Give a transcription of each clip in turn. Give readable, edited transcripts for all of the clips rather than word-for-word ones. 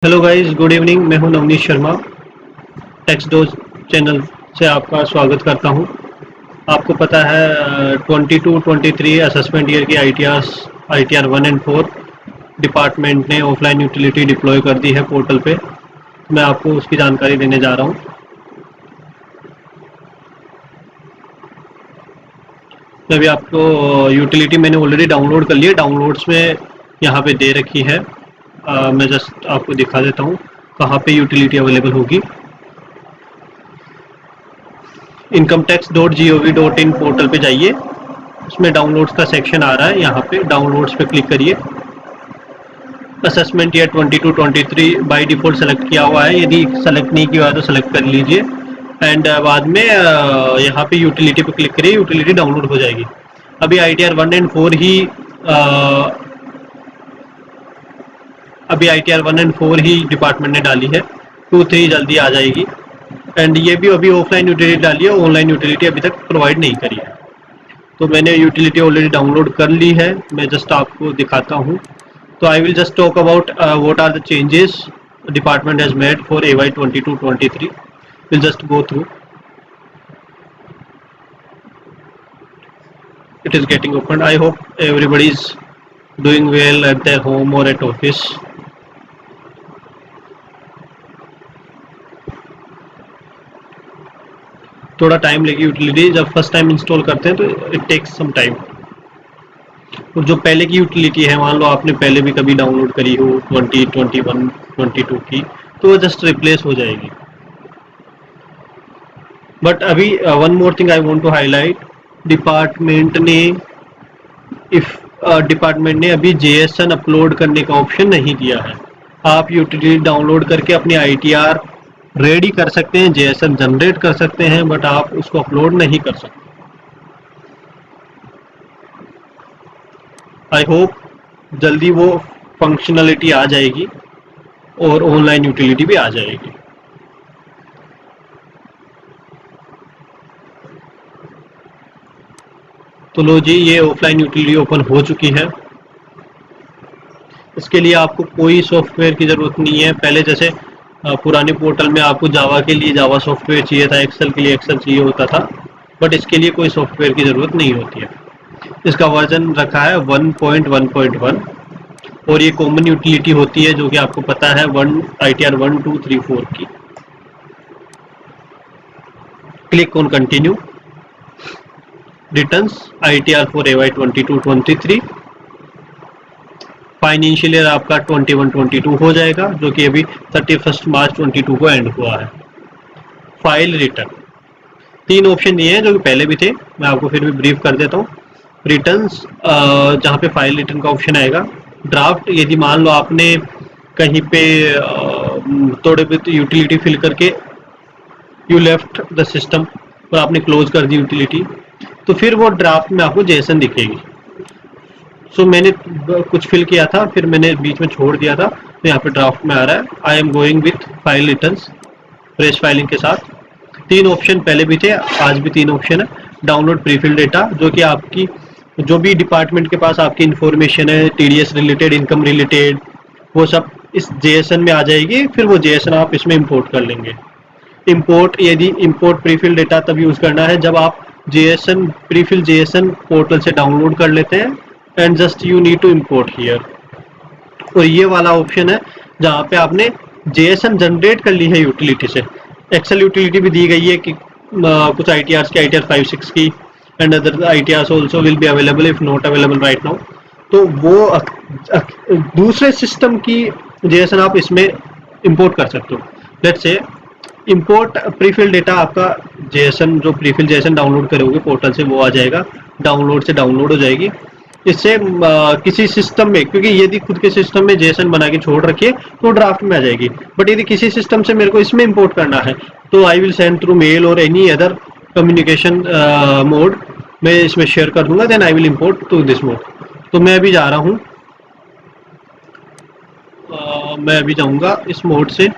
Hello guys, good evening. मैं हूं Navneet Sharma. Text dose channel से आपका स्वागत करता हूं। आपको पता है 22-23 असेसमेंट ईयर की I T R 1 and 4 department ने ऑफलाइन यूटिलिटी डिप्लॉय कर दी है पोर्टल पे। मैं आपको उसकी जानकारी देने जा रहा हूं। मैं अभी आपको यूटिलिटी मैंने ऑलरेडी डाउनलोड कर ली है। डाउनलोड्स में यहाँ पे दे रखी है। मैं जस्ट आपको दिखा देता हूँ कहाँ पे यूटिलिटी अवेलेबल होगी। incometax.gov.in पोर्टल पे जाइए। उसमें डाउनलोड्स का सेक्शन आ रहा है, यहाँ पे डाउनलोड्स पे क्लिक करिए। Assessment year 22-23 by default select किया हुआ है। यदि सेलेक्ट नहीं किया है तो सेलेक्ट कर लीजिए एंड बाद में यहाँ पे यूटिलिटी पे क्लिक करिए। यूटिलिटी डाउनलोड हो जाएगी। अभी ITR 1 एंड 4 ही डिपार्टमेंट ने डाली है। 2-3 जल्दी आ जाएगी। एंड ये भी अभी ऑफलाइन यूटिलिटी डाली है, ऑनलाइन यूटिलिटी अभी तक प्रोवाइड नहीं करी है। तो मैंने यूटिलिटी ऑलरेडी डाउनलोड कर ली है। मैं जस्ट आपको दिखाता हूँ। तो I will just talk about what are the changes department has made for AY 22-23। Will just go through. It is getting opened. I hope everybody is doing well at their home or at office. थोड़ा time लेगी utility. जब first time install करते हैं तो it takes some time. और जो पहले की यूटिलिटी है, मान लो आपने पहले भी कभी डाउनलोड करी हो 20, 21, 22 की, तो वो जस्ट रिप्लेस हो जाएगी। बट अभी one more thing I want to highlight. Department ने इफ डिपार्टमेंट ने अभी JSON अपलोड करने का ऑप्शन नहीं दिया है। आप यूटिलिटी डाउनलोड करके अपनी ITR रेडी कर सकते हैं, JSON जनरेट कर सकते हैं, बट आप उसको अपलोड नहीं कर सकते। आई होप जल्दी वो फंक्शनलिटी आ जाएगी और ऑनलाइन यूटिलिटी भी आ जाएगी। तो लो जी, ये ऑफलाइन यूटिलिटी ओपन हो चुकी है। इसके लिए आपको कोई सॉफ्टवेयर की ज़रूरत नहीं है। पहले जैसे पुराने पोर्टल में आपको जावा के लिए जावा सॉफ्टवेयर चाहिए था, एक्सेल के लिए एक्सेल चाहिए होता था, बट इसके लिए कोई सॉफ्टवेयर की ज़रूरत नहीं होती है। इसका वर्जन रखा है 1.1.1 और ये कॉमन यूटिलिटी होती है, जो कि आपको पता है ITR 1, 2, 3, 4 की। Click on continue. Returns ITR for AY 22-23। Financial year आपका 21-22 हो जाएगा, जो कि अभी 31 मार्च 22 को एंड हुआ है। फाइल रिटर्न 3 ऑप्शन दिए हैं जो कि पहले भी थे। मैं आपको फिर भी ब्रीफ कर देता हूँ। रिटर्न्स जहाँ पे फाइल रिटर्न का ऑप्शन आएगा। ड्राफ्ट, यदि मान लो आपने कहीं पे थोड़े बहुत यूटिलिटी फिल करके यू लेफ्ट द सिस्टम और आपने क्लोज कर दी यूटिलिटी, तो फिर वो ड्राफ्ट में आपको JSON दिखेगी। सो मैंने कुछ फिल किया था, फिर मैंने बीच में छोड़ दिया था, तो यहाँ पे ड्राफ्ट में आ रहा है। I am going with file returns fresh filing के साथ। 3 ऑप्शन पहले भी थे, आज भी 3 ऑप्शन है। डाउनलोड प्रीफिल डेटा, जो कि आपकी जो भी डिपार्टमेंट के पास आपकी इंफॉर्मेशन है, TDS रिलेटेड, इनकम रिलेटेड, वो सब इस JSON में आ जाएगी। फिर वो JSON आप इसमें इंपोर्ट कर लेंगे। इंपोर्ट, यदि इंपोर्ट प्रीफिल डेटा तब यूज़ करना है जब आप प्रीफिल JSON पोर्टल से डाउनलोड कर लेते हैं and just you need to import here. और ये वाला ऑप्शन है जहाँ पे आपने JSON जनरेट कर ली है यूटिलिटी से। एक्सेल यूटिलिटी भी दी गई है कि कुछ ITRs की, ITR 5-6 की, and other ITRs also will be available if not available right now. तो वो दूसरे सिस्टम की JSON आप इसमें इंपोर्ट कर सकते हो। Let's say import prefill data, आपका JSON जो प्रीफिल JSON डाउनलोड करोगे पोर्टल से, वो आ जाएगा, डाउनलोड से डाउनलोड हो जाएगी। इससे किसी सिस्टम में, क्योंकि यदि खुद के सिस्टम में JSON बना के छोड़ रखिए तो ड्राफ्ट में आ जाएगी, बट यदि किसी सिस्टम से मेरे को इसमें इंपोर्ट करना है तो I will send through mail और एनी अदर कम्युनिकेशन मोड मैं इसमें शेयर कर दूंगा, then I will import to this mode. तो मैं अभी जा रहा हूँ, मैं अभी जाऊँगा इस मोड से,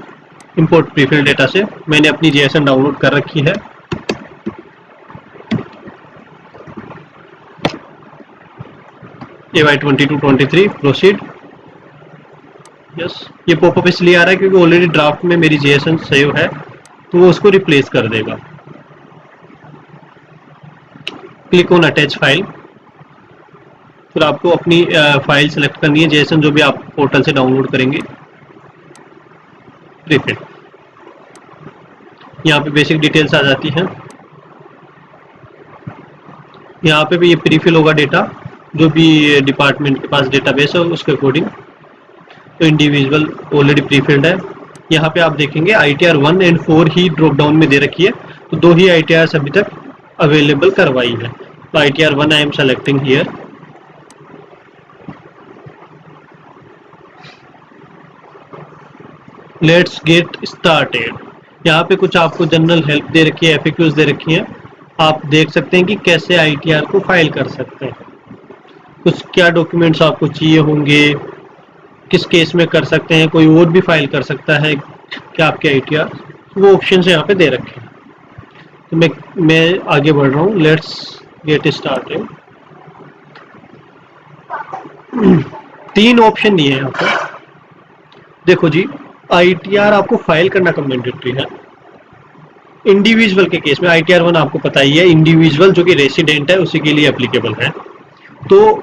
इंपोर्ट प्रीफिल डेटा से। मैंने अपनी JSON डाउनलोड कर रखी है। AY 22-23 proceed. यस, ये पॉपअप इसलिए आ रहा है क्योंकि ऑलरेडी ड्राफ्ट में मेरी जेएसएन सेव है, तो वो उसको रिप्लेस कर देगा। क्लिक ऑन अटैच फाइल, फिर आपको अपनी फाइल सेलेक्ट करनी है, जेएसएन जो भी आप पोर्टल से डाउनलोड करेंगे। प्रीफिल, यहाँ पे बेसिक डिटेल्स आ जाती हैं। यहाँ पे भी ये प्रीफिल होगा डेटा, जो भी डिपार्टमेंट के पास डेटाबेस है उसके अकॉर्डिंग। तो इंडिविजुअल ऑलरेडी प्रीफिल्ड है। यहाँ पे आप देखेंगे ITR 1 and 4 he drop down में दे रखी है, तो 2 ही ITRs अभी तक अवेलेबल करवाई है। तो ITR 1 I am selecting here. Let's get started. यहाँ पे कुछ आपको जनरल हेल्प दे रखी है, FAQs दे रखी हैं। आप देख सकते हैं कि कैसे ITR को फाइल कर सकते हैं, कुछ क्या डॉक्यूमेंट्स आपको चाहिए होंगे, किस केस में कर सकते हैं, कोई और भी फाइल कर सकता है क्या आपके ITR, वो ऑप्शन यहाँ पे दे रखे हैं। तो मैं आगे बढ़ रहा हूँ। Let's get started. 3 ऑप्शन दिए हैं यहाँ पर। देखो जी, ITR आपको फाइल करना कब मैंडेटरी है? इंडिविजुअल के केस में ITR 1 आपको पता ही है, इंडिविजुअल जो कि रेसिडेंट है उसी के लिए एप्लीकेबल है। तो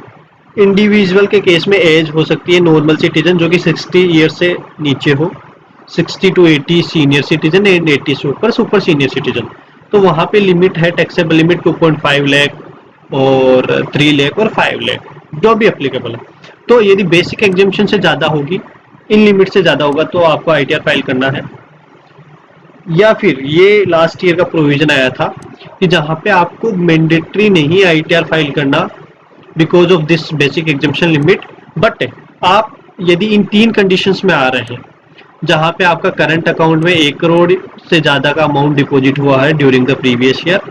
इंडिविजुअल के केस में एज हो सकती है नॉर्मल सिटीजन जो कि 60 ईयर से नीचे हो, 60 to 80 सीनियर सिटीजन एंड 80 से ऊपर सुपर सीनियर सिटीजन। तो वहाँ पे लिमिट है, टैक्सेबल लिमिट 2.5 लाख और 3 लाख और 5 लाख जो भी एप्लीकेबल है। तो यदि बेसिक एग्जेम्पशन से ज़्यादा होगी, इन लिमिट से ज़्यादा होगा, तो आपको ITR फाइल करना है। या फिर ये लास्ट ईयर का प्रोविजन आया था कि जहाँ पे आपको मैंडेटरी नहीं ITR फाइल करना because of this basic exemption limit, but आप यदि इन 3 कंडीशंस में आ रहे हैं, जहाँ पे आपका करंट अकाउंट में 1 करोड़ से ज़्यादा का अमाउंट डिपॉजिट हुआ है ड्यूरिंग द प्रीवियस ईयर,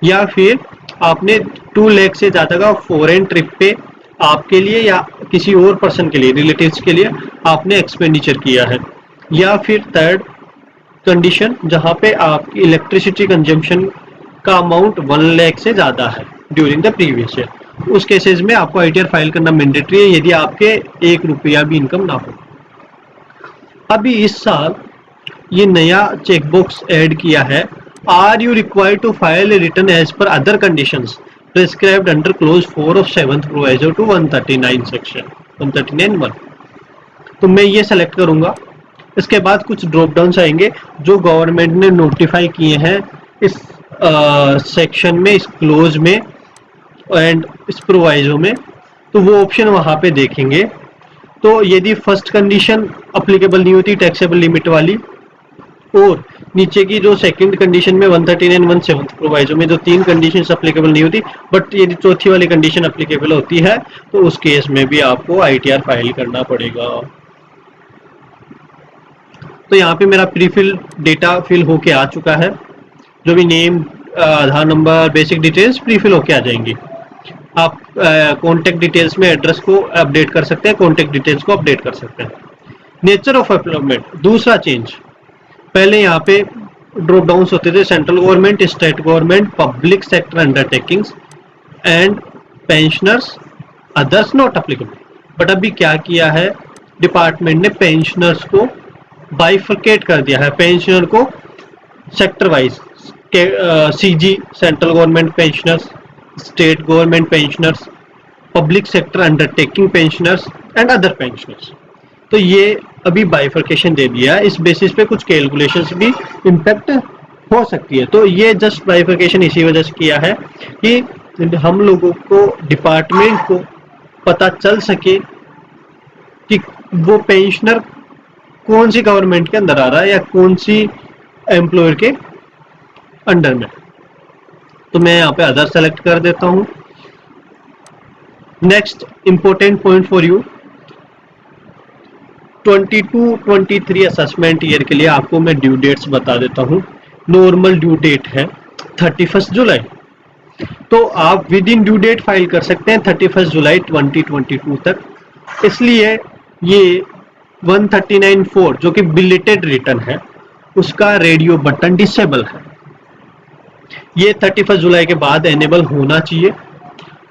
या फिर आपने 2 लाख से ज़्यादा का फॉरेन ट्रिप पे आपके लिए या किसी और पर्सन के लिए, रिलेटिव्स के लिए आपने एक्सपेंडिचर किया है, या फिर थर्ड कंडीशन जहाँ पे आपकी इलेक्ट्रिसिटी कंजम्पशन का अमाउंट 1 लाख से ज़्यादा है ड्यूरिंग द प्रीवियस ईयर, उस केसेस में आपको ITR फाइल करना मैंडेटरी है यदि आपके 1 रुपया भी इनकम ना हो। अभी इस साल ये नया चेकबॉक्स ऐड किया है, are you required to file return as per other conditions prescribed under clause 4 of 7th proviso to 139 section 139(1). तो मैं ये सेलेक्ट करूंगा। इसके बाद कुछ ड्रॉप डाउन आएंगे जो गवर्नमेंट ने नोटिफाई किए हैं इस सेक्शन में, इस क्लोज में एंड इस प्रोवाइजो में, तो वो ऑप्शन वहाँ पे देखेंगे। तो यदि फर्स्ट कंडीशन अप्लीकेबल नहीं होती टैक्सेबल लिमिट वाली, और नीचे की जो सेकंड कंडीशन में 139(1)7th प्रोवाइजो में जो 3 कंडीशंस अप्लीकेबल नहीं होती, बट यदि चौथी वाली कंडीशन अप्लीकेबल होती है, तो उस केस में भी आपको ITR फाइल करना पड़ेगा। तो यहाँ पे मेरा प्रीफिल डेटा फिल होके आ चुका है, जो भी नेम, आधार नंबर, बेसिक डिटेल्स प्रीफिल होके आ जाएंगी। आप कॉन्टेक्ट डिटेल्स में एड्रेस को अपडेट कर सकते हैं, कॉन्टेक्ट डिटेल्स को अपडेट कर सकते हैं। नेचर ऑफ एम्प्लॉयमेंट, दूसरा चेंज, पहले यहाँ पे ड्रॉप डाउन होते थे central government, state government, public sector undertakings and pensioners, others not applicable. But अभी क्या किया है डिपार्टमेंट ने, पेंशनर्स को बाइफर्केट कर दिया है, पेंशनर को sector wise, CG central government pensioners, state government pensioners, public sector undertaking pensioners and other pensioners. तो ये अभी बाइफर्केशन दे दिया है। इस बेसिस पे कुछ कैलकुलेशंस भी इम्पैक्ट हो सकती है। तो ये जस्ट बाइफर्केशन इसी वजह से किया है कि हम लोगों को, डिपार्टमेंट को पता चल सके कि वो पेंशनर कौन सी गवर्नमेंट के अंदर आ रहा है या कौन सी एम्प्लॉयर के अंडर में। तो मैं यहाँ पे अदर सेलेक्ट कर देता हूँ। Next important point for you, 22-23 assessment year के लिए आपको मैं ड्यू डेट्स बता देता हूँ। नॉर्मल ड्यू डेट है 31 जुलाई, तो आप within due date file कर सकते हैं 31 जुलाई 2022 तक। इसलिए ये 139(4) जो कि बिलेटेड रिटर्न है, उसका रेडियो बटन डिसेबल है। ये 31 जुलाई के बाद एनेबल होना चाहिए।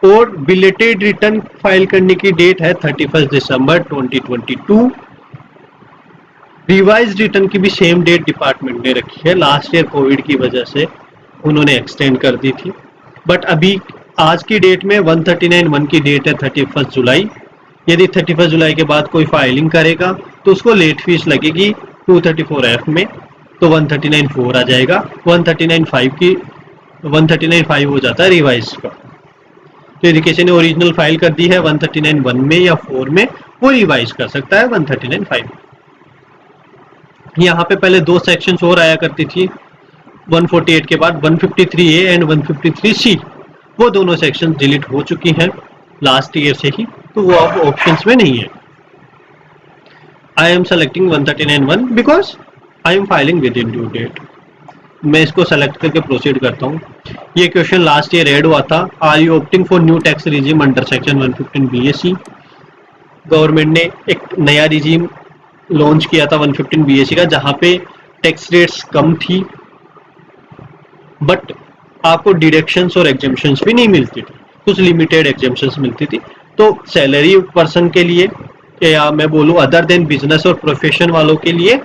और बिलेटेड रिटर्न फाइल करने की डेट है 31 दिसंबर 2022। रिवाइज रिटर्न की भी सेम डेट डिपार्टमेंट ने रखी है, लास्ट ईयर कोविड की वजह से उन्होंने एक्सटेंड कर दी थी। बट अभी आज की डेट में 139(1) की डेट है 31 जुलाई। यदि 31 जुलाई के बाद कोई फाइलिंग करेगा तो उसको लेट फीस लगेगी 234F में, तो 139(4) आ जाएगा। 139(5) हो जाता है रिवाइज का। तो यदि किसी ने ओरिजिनल फाइल कर दी है 139(1) में या 4 में, वो रिवाइज कर सकता है 139(5). यहाँ पे पहले दो सेक्शंस और आया करती थी 148 के बाद, 153A एंड 153C। वो दोनों सेक्शन डिलीट हो चुकी हैं लास्ट ईयर से ही, तो वो अब ऑप्शंस में नहीं है। I am selecting 139(1) because I am filing within due date. मैं इसको सेलेक्ट करके प्रोसीड करता हूँ। ये क्वेश्चन लास्ट ईयर ऐड हुआ था, are you opting for new tax regime under section 115 BAC। Government ने एक नया रिजीम लॉन्च किया था 115 BAC का, जहाँ पे टैक्स रेट्स कम थी बट आपको डिडक्शंस और एग्जेम्पशंस भी नहीं मिलती थी, कुछ लिमिटेड एग्जेम्पशंस मिलती थी। तो सैलरी पर्सन के लिए, या मैं बोलूँ अदर देन बिजनेस और प्रोफेशन वालों के लिए,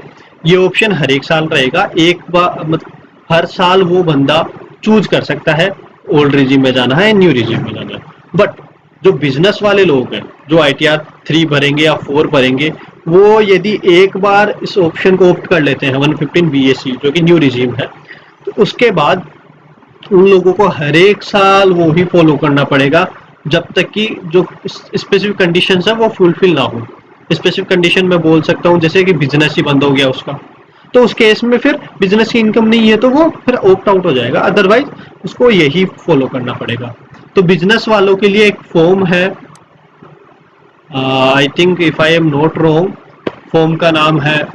ये ऑप्शन हर एक साल रहेगा। एक बार मतलब हर साल वो बंदा चूज कर सकता है ओल्ड रिजीम में जाना है, न्यू रिजीम में जाना है। बट जो बिजनेस वाले लोग हैं, जो ITR 3 भरेंगे या 4 भरेंगे, वो यदि एक बार इस ऑप्शन को ऑप्ट कर लेते हैं 115 BAC जो कि न्यू रिजीम है, तो उसके बाद उन लोगों को हर एक साल वो ही फॉलो करना पड़ेगा जब तक कि जो स्पेसिफिक कंडीशंस है वो फुलफिल ना हो। स्पेसिफिक कंडीशन मैं बोल सकता हूँ जैसे कि बिजनेस ही बंद हो गया उसका, तो उस केस में फिर बिजनेस की इनकम नहीं है तो वो फिर ऑप्ट आउट हो जाएगा, अदरवाइज उसको यही फॉलो करना पड़ेगा। तो बिजनेस वालों के लिए एक फॉर्म है, I think if I am not wrong, form का नाम है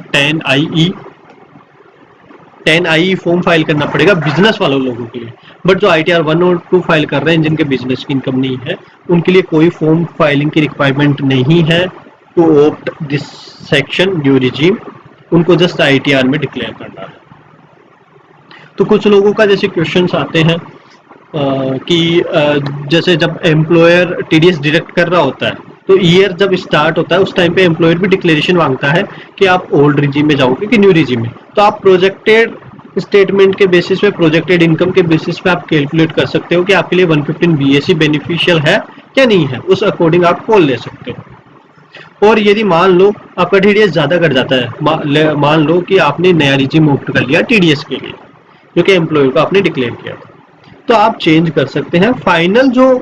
10IE फॉर्म फाइल करना पड़ेगा बिजनेस वालों लोगों के लिए। बट जो ITR 1 और 2 फाइल कर रहे हैं जिनके बिजनेस की इनकम नहीं है, उनके लिए कोई फॉर्म फाइलिंग की रिक्वायरमेंट नहीं है to opt this section due regime. उनको जस्ट ITR में डिक्लेयर करना है। तो कुछ लोगों का जैसे क्वेश्चंस आते हैं कि जैसे जब एम्प्लॉयर TDS डिडक्ट कर रहा होता है तो ईयर जब स्टार्ट होता है उस टाइम पे एम्प्लॉयर भी डिक्लेरेशन मांगता है कि आप ओल्ड रिजीम में जाओगे कि न्यू रिजीम में। तो आप प्रोजेक्टेड स्टेटमेंट के बेसिस पे, प्रोजेक्टेड इनकम के बेसिस पे आप कैलकुलेट कर सकते हो कि आपके लिए 115 BAC बेनिफिशियल है या नहीं है, उस अकॉर्डिंग आप कॉल ले सकते हो। और यदि मान लो आपका TDS ज़्यादा कर जाता है, मान लो कि आपने नया रिजीम ऑप्ट कर लिया TDS के लिए जो कि एम्प्लॉयर को आपने डिक्लेयर किया था, तो आप चेंज कर सकते हैं। फाइनल जो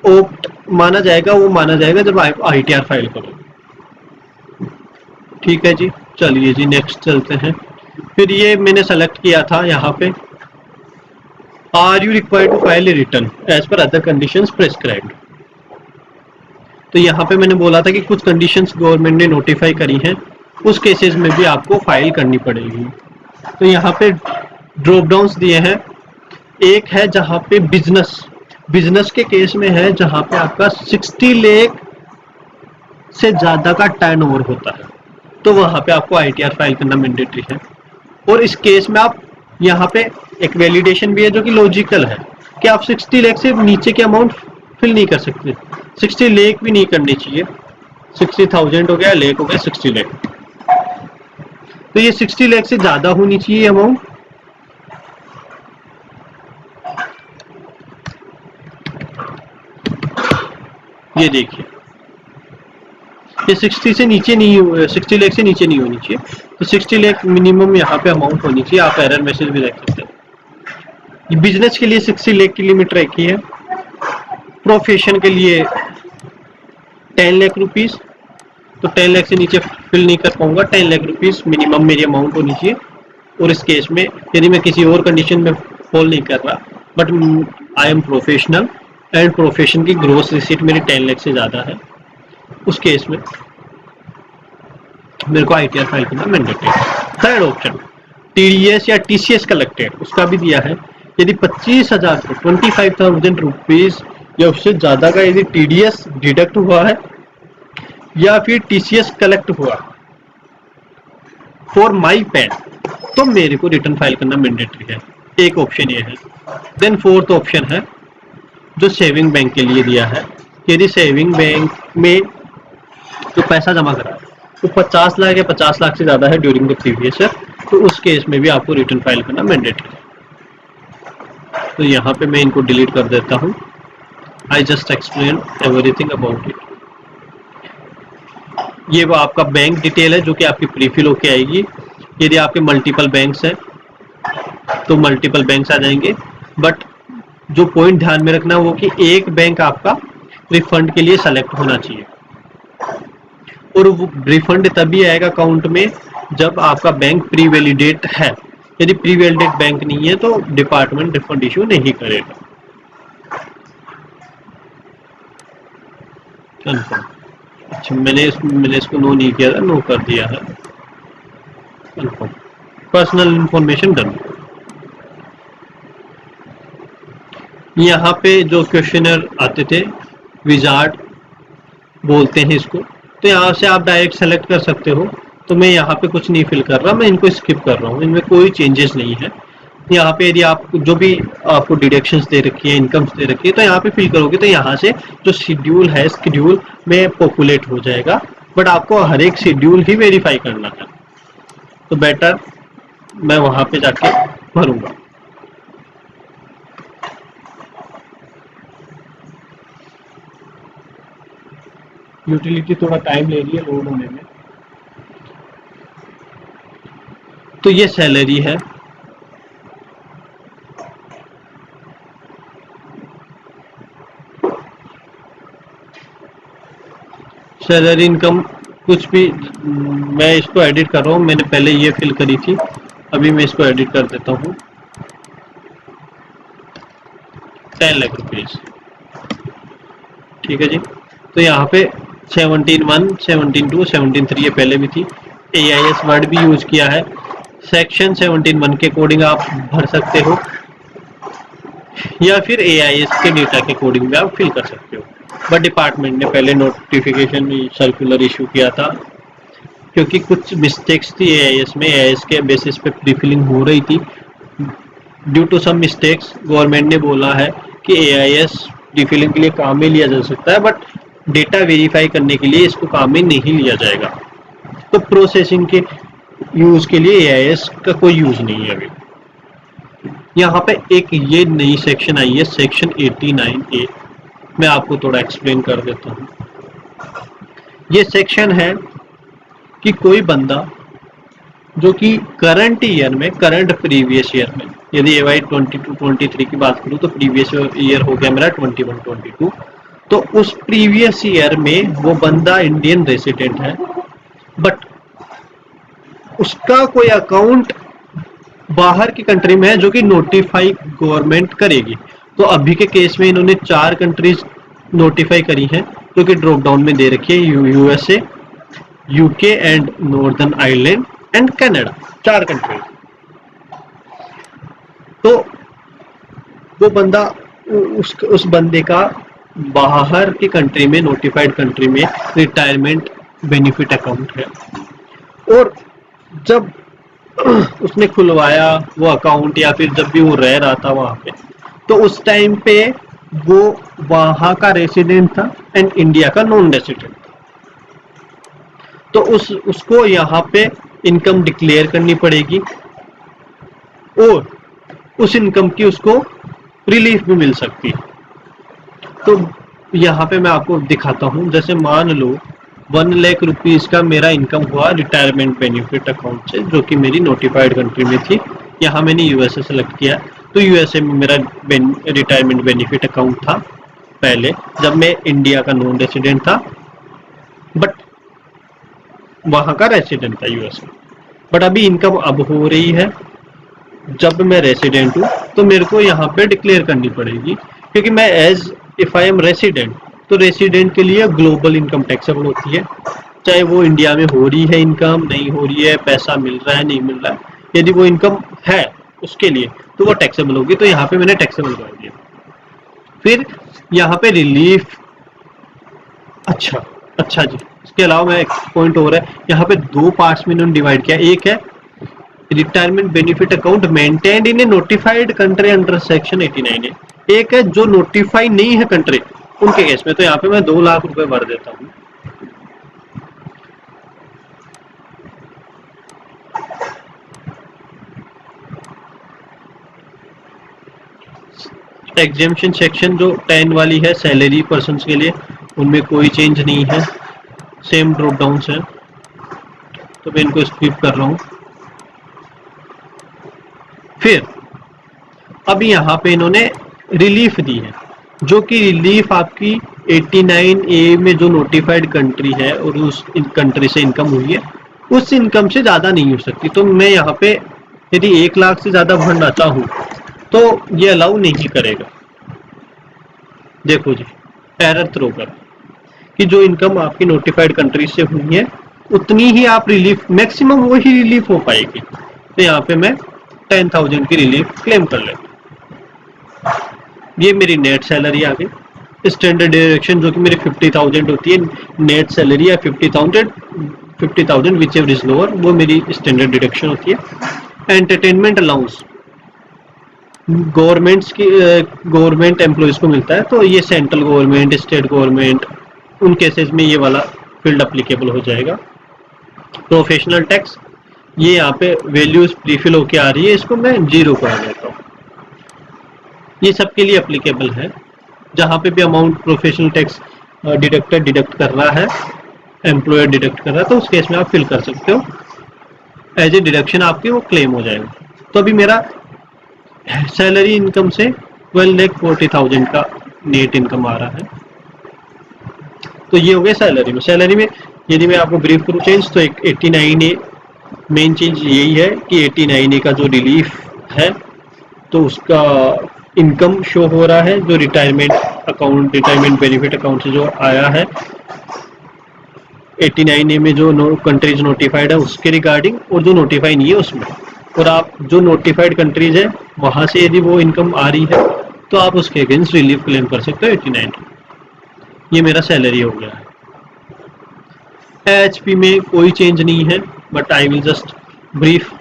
ऑप्ट माना जाएगा वो माना जाएगा जब आप ITR फाइल करो। ठीक है जी, चलिए जी नेक्स्ट चलते हैं। फिर ये मैंने सेलेक्ट किया था यहाँ पे, are you required to file a return as per other conditions prescribed. तो यहाँ पे मैंने बोला था कि कुछ कंडीशंस गवर्नमेंट ने नोटिफाई करी हैं, उस केसेस में भी आपको फाइल करनी पड़ेगी। तो यहाँ पे ड्रॉप डाउन्स दिए हैं। एक है जहाँ पे बिजनेस के केस में है जहाँ पे आपका 60 लाख से ज्यादा का टर्नओवर होता है, तो वहां पे आपको ITR फाइल करना मैंडेटरी है। और इस केस में आप यहाँ पे एक वैलिडेशन भी है जो कि लॉजिकल है कि आप 60 लाख से नीचे के अमाउंट फिल नहीं कर सकते, 60 लाख भी नहीं करनी चाहिए। 60,000 हो गया, लाख हो गया 60 लाख, तो ये 60 लाख से ज्यादा होनी चाहिए अमाउंट। ये देखिए ये 60 से नीचे नहीं, 60 लाख से नीचे नहीं होनी चाहिए, तो 60 लाख मिनिमम यहाँ पे अमाउंट होनी चाहिए। आप एरर मैसेज भी रख सकते हैं। बिजनेस के लिए 60 लाख की लिमिट रखी है, प्रोफेशन के लिए 10 लाख रुपीस, तो 10 लाख से नीचे फिल नहीं कर पाऊंगा, 10 लाख रुपीस मिनिमम मेरी अमाउंट होनी चाहिए। और इस केस में यदि मैं किसी और कंडीशन में फॉल नहीं कर रहा but I am professional and profession की ग्रोस रिसीट मेरी 10 लाख से ज़्यादा है, उस केस में मेरे को ITR फाइल करना मैंडेटरी है। थर्ड ऑप्शन TDS या TCS कलेक्टेड, उसका भी दिया है। यदि 25,000 को 25,000 रुपीज या उससे ज़्यादा का यदि TDS डिडक्ट हुआ है या फिर TCS कलेक्ट हुआ फॉर माई पैन, तो मेरे को रिटर्न फाइल करना मैंडेटरी है। एक ऑप्शन ये है। देन फोर्थ ऑप्शन है जो सेविंग बैंक के लिए दिया है। यदि सेविंग बैंक में जो पैसा जमा करा है वो 50 लाख या 50 लाख से ज़्यादा है ड्यूरिंग द प्रीवियस ईयर, तो उस केस में भी आपको रिटर्न फाइल करना मैंडेटरी है। तो यहाँ पे मैं इनको डिलीट कर देता हूँ। I just explain everything about it. ये वो आपका बैंक डिटेल है जो कि आपकी प्रीफिल होके आएगी। यदि आपके मल्टीपल बैंक्स हैं तो मल्टीपल बैंक्स आ जाएंगे, बट जो पॉइंट ध्यान में रखना वो कि एक बैंक आपका रिफंड के लिए सेलेक्ट होना चाहिए, और वो रिफंड तभी आएगा अकाउंट में जब आपका बैंक प्री वैलिडेट है। यदि प्री वैलिडेट बैंक नहीं है तो डिपार्टमेंट रिफंड इशू नहीं करेगा। कंफर्म। अच्छा, मैंने इसको नो नहीं किया था, नो कर दिया है। कंफर्म। Personal information done. यहाँ पे जो क्वेश्चनर आते थे, विजार्ड बोलते हैं इसको, तो यहाँ से आप डायरेक्ट सेलेक्ट कर सकते हो। तो मैं यहाँ पे कुछ नहीं फिल कर रहा, मैं इनको स्किप कर रहा हूँ, इनमें कोई चेंजेस नहीं है। यहाँ पे यदि आप जो भी आपको डिडक्शंस दे रखी है, इनकम्स दे रखी है, तो यहाँ पे फिल करोगे तो यहाँ से जो शेड्यूल है, शेड्यूल में पॉपुलेट हो जाएगा, बट आपको हर एक शेड्यूल ही वेरीफाई करना है। तो बेटर मैं वहाँ पे जाके भरूंगा। यूटिलिटी थोड़ा टाइम ले रही है लोड होने में। तो ये सैलरी है, सैलरी इनकम कुछ भी। मैं इसको एडिट कर रहा हूँ, मैंने पहले ये फिल करी थी, अभी मैं इसको एडिट कर देता हूँ। 10 लाख रुपीज, ठीक है जी। तो यहाँ पे 17(1), 17(2), 17(3) ये पहले भी थी। AIS वर्ड भी यूज किया है। सेक्शन 17(1) के अकॉर्डिंग आप भर सकते हो, या फिर AIS के डेटा के अकॉर्डिंग भी आप फिल कर सकते हो। बट डिपार्टमेंट ने पहले नोटिफिकेशन सर्कुलर इशू किया था, क्योंकि कुछ मिस्टेक्स थी AIS में, AIS के बेसिस पे प्रीफिलिंग हो रही थी। Due to some mistakes government ने बोला है कि AIS प्रीफिलिंग के लिए काम में लिया जा सकता है, बट डेटा वेरीफाई करने के लिए इसको काम में नहीं लिया जाएगा। तो प्रोसेसिंग के यूज के लिए AIS का कोई यूज नहीं है अभी। यहाँ पे एक ये नई सेक्शन आई है, सेक्शन 89A। मैं आपको थोड़ा एक्सप्लेन कर देता हूँ। ये सेक्शन है कि कोई बंदा जो कि करंट ईयर में, करंट प्रीवियस ईयर में, यदि AY 22-23 की बात करूँ तो प्रीवियस ईयर हो गया मेरा 21-22, तो उस प्रीवियस ईयर में वो बंदा इंडियन रेसिडेंट है, बट उसका कोई अकाउंट बाहर की कंट्री में है जो कि नोटिफाई गवर्नमेंट करेगी। तो अभी के केस में इन्होंने 4 कंट्रीज नोटिफाई करी हैं जो कि ड्रॉप डाउन में दे रखी है, USA, UK and northern Ireland and Canada, 4 countries. तो वो बंदा, उस बंदे का बाहर की कंट्री में, नोटिफाइड कंट्री में रिटायरमेंट बेनिफिट अकाउंट है, और जब उसने खुलवाया वो अकाउंट, या फिर जब भी वो रह रहा था वहां पे, तो उस टाइम पे वो वहां का रेसिडेंट था एंड इंडिया का नॉन रेसिडेंट था। तो उसको यहाँ पे इनकम डिक्लेयर करनी पड़ेगी, और उस इनकम की उसको रिलीफ भी मिल सकती है। तो यहाँ पे मैं आपको दिखाता हूँ, जैसे मान लो 1 लाख रुपीज का मेरा इनकम हुआ रिटायरमेंट बेनिफिट अकाउंट से, जो कि मेरी नोटिफाइड कंट्री में थी। यहाँ मैंने USA सेलेक्ट किया, तो USA में मेरा रिटायरमेंट बेनिफिट अकाउंट था पहले, जब मैं इंडिया का नॉन रेसिडेंट था, बट वहाँ का रेसिडेंट था USA। बट अभी इनकम अब हो रही है जब मैं रेसिडेंट हूँ, तो मेरे को यहाँ पे डिक्लेयर करनी पड़ेगी, क्योंकि मैं as if I am resident, तो रेसिडेंट के लिए ग्लोबल इनकम टैक्सेबल होती है, चाहे वो इंडिया में हो रही है इनकम, नहीं हो रही है, पैसा मिल रहा है, नहीं मिल रहा है, यदि वो इनकम है उसके लिए तो वो टैक्सेबल होगी। तो यहाँ पे मैंने टैक्सेबल कर दिया। फिर यहाँ पे रिलीफ, अच्छा जी, इसके अलावा मैं एक पॉइंट और है, यहाँ पे 2 पार्ट्स में इन्होंने डिवाइड किया। एक है रिटायरमेंट बेनिफिट अकाउंट मेंटेन्ड इन ए notified country under section 89A। एक है जो नोटिफाई नहीं है कंट्री, उनके केस में। तो यहाँ पे मैं 2 लाख रुपए भर देता हूँ। एग्जेम्पशन सेक्शन जो 10 वाली है सैलरी पर्सन के लिए, उनमें कोई चेंज नहीं है, सेम ड्रॉप डाउन है, तो मैं इनको स्किप कर रहा हूँ। फिर अब यहाँ पे इन्होंने रिलीफ दी है, जो कि रिलीफ आपकी 89A में जो नोटिफाइड कंट्री है और उस कंट्री से इनकम हुई है उस इनकम से ज़्यादा नहीं हो सकती। तो मैं यहाँ पे यदि 1 लाख से ज़्यादा भरना चाहूँ तो ये अलाउ नहीं करेगा। देखो जी, एरर थ्रो कर कि जो इनकम आपकी नोटिफाइड कंट्री से हुई है उतनी ही आप रिलीफ, मैक्सिमम वही रिलीफ हो पाएगी। तो यहाँ पे मैं 10,000 की रिलीफ क्लेम कर लेता। ये मेरी नेट सैलरी आ गई। स्टैंडर्ड डिडक्शन जो कि मेरी 50,000 होती है नेट सैलरी, या 50,000 विच एवर इज लोअर, वो मेरी स्टैंडर्ड डिडक्शन होती है। एंटरटेनमेंट अलाउंस गवर्नमेंट्स की गवर्नमेंट एम्प्लॉयज़ को मिलता है, तो ये सेंट्रल गवर्नमेंट, स्टेट गवर्नमेंट, उन केसेस में ये वाला फील्ड अप्लीकेबल हो जाएगा। प्रोफेशनल टैक्स, ये यहाँ पे वैल्यूज प्रीफिल होके आ रही है, इसको मैं 0 करा देता हूँ। ये सबके लिए अप्लीकेबल है। जहाँ पे भी अमाउंट प्रोफेशनल टैक्स डिडक्ट कर रहा है, एम्प्लॉयर डिडक्ट कर रहा है, तो उस केस में आप फिल कर सकते हो, एज ए डिडक्शन आपकी वो क्लेम हो जाएगा। तो अभी मेरा सैलरी इनकम से 12,40,000 का नेट इनकम आ रहा है। तो ये हो गया सैलरी में। सैलरी में यदि मैं आपको ब्रीफ करूँ चेंज, तो 89A मेन चेंज यही है कि 89A का जो रिलीफ है तो उसका इनकम शो हो रहा है, जो retirement account, retirement benefit account से जो आया है 89A में जो कंट्रीज नोटिफाइड है उसके रिगार्डिंग, और जो नोटिफाई नहीं है उसमें। और आप जो नोटिफाइड कंट्रीज है वहां से यदि वो इनकम आ रही है तो आप उसके अगेंस्ट रिलीफ क्लेम कर सकते हो 89। ये मेरा सैलरी हो गया है। एचपी में कोई चेंज नहीं है, but I will just brief.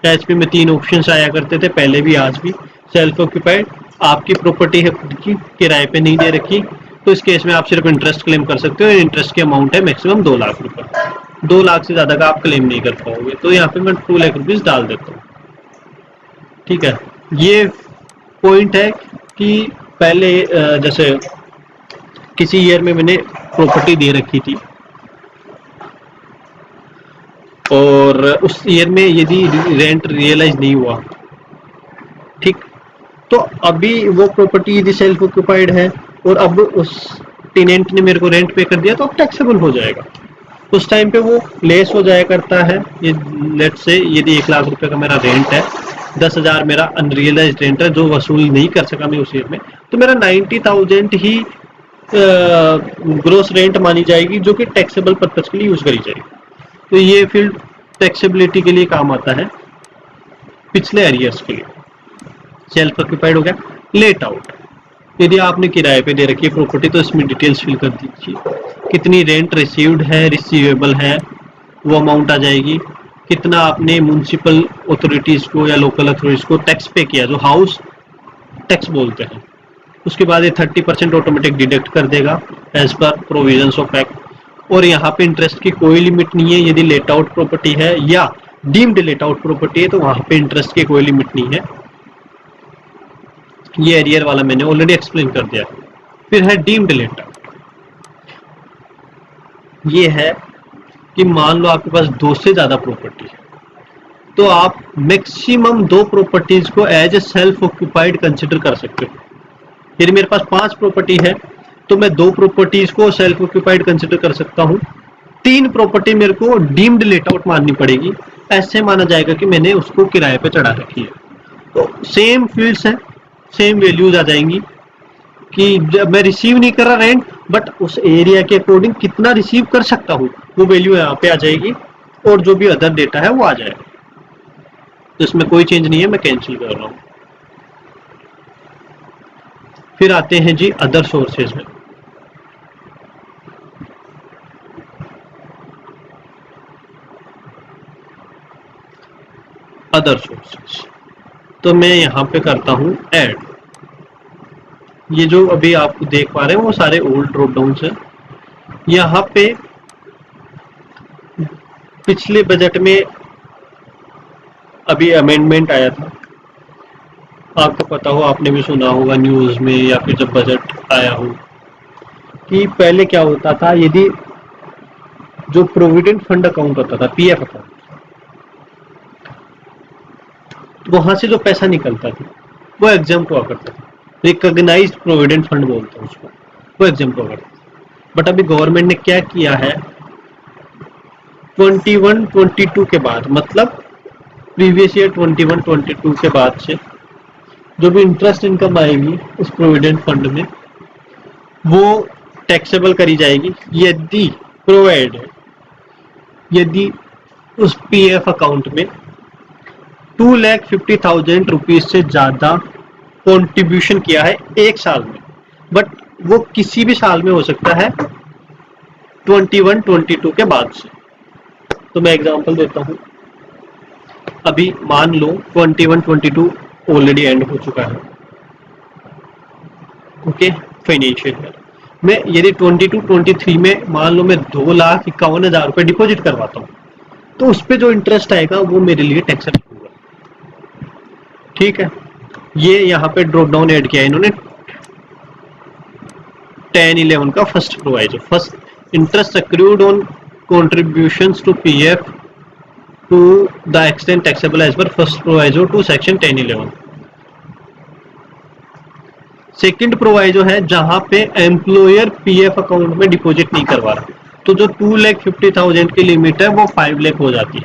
HP में 3 ऑप्शंस आया करते थे पहले भी, आज भी। सेल्फ ऑक्यूपाइड, आपकी प्रॉपर्टी है खुद की, किराए पे नहीं दे रखी, तो इस केस में आप सिर्फ इंटरेस्ट क्लेम कर सकते हो। इंटरेस्ट की अमाउंट है मैक्सिमम 2 लाख रुपए। 2 लाख से ज़्यादा का आप क्लेम नहीं कर पाओगे, तो यहाँ पे मैं 2 लाख रुपीज़ डाल देता हूँ। ठीक है, ये पॉइंट है कि पहले जैसे किसी ईयर में मैंने प्रॉपर्टी दे रखी थी और उस ईयर में यदि रेंट रियलाइज नहीं हुआ, ठीक, तो अभी वो प्रॉपर्टी यदि सेल्फ ऑक्यूपाइड है और अब उस टेनेंट ने मेरे को रेंट पे कर दिया, तो अब टैक्सेबल हो जाएगा। उस टाइम पे वो लेस हो जाया करता है। ये लेट से यदि 1 लाख रुपए का मेरा रेंट है, 10,000 मेरा अनरियलाइज रेंट है जो वसूल नहीं कर सका मैं उस ईयर में, तो मेरा 90,000 ही ग्रोस रेंट मानी जाएगी, जो कि टैक्सेबल पर्पज के लिए यूज करी जाएगी। तो ये फील्ड टैक्सेबिलिटी के लिए काम आता है पिछले एरियर्स के लिए। सेल्फ ऑक्यूपाइड हो गया। लेट आउट, यदि आपने किराए पे दे रखी है प्रॉपर्टी तो इसमें डिटेल्स फिल कर दीजिए, कितनी रेंट रिसीव्ड है, रिसीवेबल है, वो अमाउंट आ जाएगी। कितना आपने म्यूनसिपल अथॉरिटीज़ को या लोकल अथॉरिटीज़ को टैक्स पे किया, जो हाउस टैक्स बोलते हैं। उसके बाद ये 30% ऑटोमेटिक डिडक्ट कर देगा as per provisions of act. और यहाँ पे इंटरेस्ट की कोई लिमिट नहीं है। यदि लेट आउट प्रॉपर्टी है या डीम्ड लेट आउट प्रॉपर्टी है तो वहाँ पे इंटरेस्ट की कोई लिमिट नहीं है। ये एरियर वाला मैंने ऑलरेडी एक्सप्लेन कर दिया। फिर है डीम्ड लेट आउट। ये है कि मान लो आपके पास 2 से ज़्यादा प्रॉपर्टी है, तो आप मैक्सिमम 2 प्रॉपर्टीज को as a self occupied consider कर सकते हो। यदि मेरे पास 5 प्रॉपर्टी है तो मैं 2 प्रॉपर्टीज को सेल्फ ऑक्यूपाइड कंसिडर कर सकता हूँ। 3 प्रॉपर्टी मेरे को डीम्ड लेट आउट माननी पड़ेगी, ऐसे माना जाएगा कि मैंने उसको किराए पे चढ़ा रखी है। तो सेम फील्ड्स हैं, सेम वैल्यूज आ जाएंगी कि जब मैं रिसीव नहीं कर रहा रेंट, बट उस एरिया के अकॉर्डिंग कितना रिसीव कर सकता हूँ वो वैल्यू यहाँ पे आ जाएगी, और जो भी अदर डेटा है वो आ जाएगा। तो इसमें कोई चेंज नहीं है, मैं कैंसिल कर रहा हूँ। फिर आते हैं जी अदर सोर्सेज में। अदर सोर्सेज तो मैं यहाँ पे करता हूँ ऐड। ये जो अभी आप देख पा रहे हैं वो सारे ओल्ड ड्रॉप डाउन्स हैं। यहाँ पे पिछले बजट में अभी अमेंडमेंट आया था आपको पता हो, आपने भी सुना होगा न्यूज़ में या फिर जब बजट आया हो कि पहले क्या होता था, यदि जो प्रोविडेंट फंड अकाउंट होता था, पीएफ अकाउंट, वहां से जो पैसा निकलता था वो एग्जाम्प्ट हुआ करता था। रिकॉग्नाइज्ड प्रोविडेंट फंड बोलते हैं उसको, वो एग्जाम्प्ट हुआ करता था। बट अभी गवर्नमेंट ने क्या किया है, 21-22 के बाद, मतलब प्रीवियस ईयर 21-22 के बाद से जो भी इंटरेस्ट इनकम आएगी उस प्रोविडेंट फंड में, वो टैक्सेबल करी जाएगी यदि प्रोवाइड, यदि उस पीएफ अकाउंट में 2,50,000 रुपीज से ज़्यादा कंट्रीब्यूशन किया है एक साल में। बट वो किसी भी साल में हो सकता है 21-22 के बाद से। तो मैं एग्जांपल देता हूँ, अभी मान लो 21-22 ऑलरेडी एंड हो चुका है, ओके, फाइनेंशियल ईयर में यदि 22-23 में मान लो मैं 2,51,000 रुपये डिपॉजिट करवाता हूँ, तो उस पर जो इंटरेस्ट आएगा वो मेरे लिए टैक्सेबल होगा। ठीक है, ये यहाँ पे ड्रॉप डाउन ऐड किया है इन्होंने 10-11 का first proviso, first interest accrued on contributions to PF to the extent taxable as per first proviso to section 10-11। Second proviso है जहां पे एम्प्लॉयर पीएफ अकाउंट में डिपॉजिट नहीं करवा रहा, तो जो 2,50,000 की लिमिट है वो 5 लाख हो जाती है।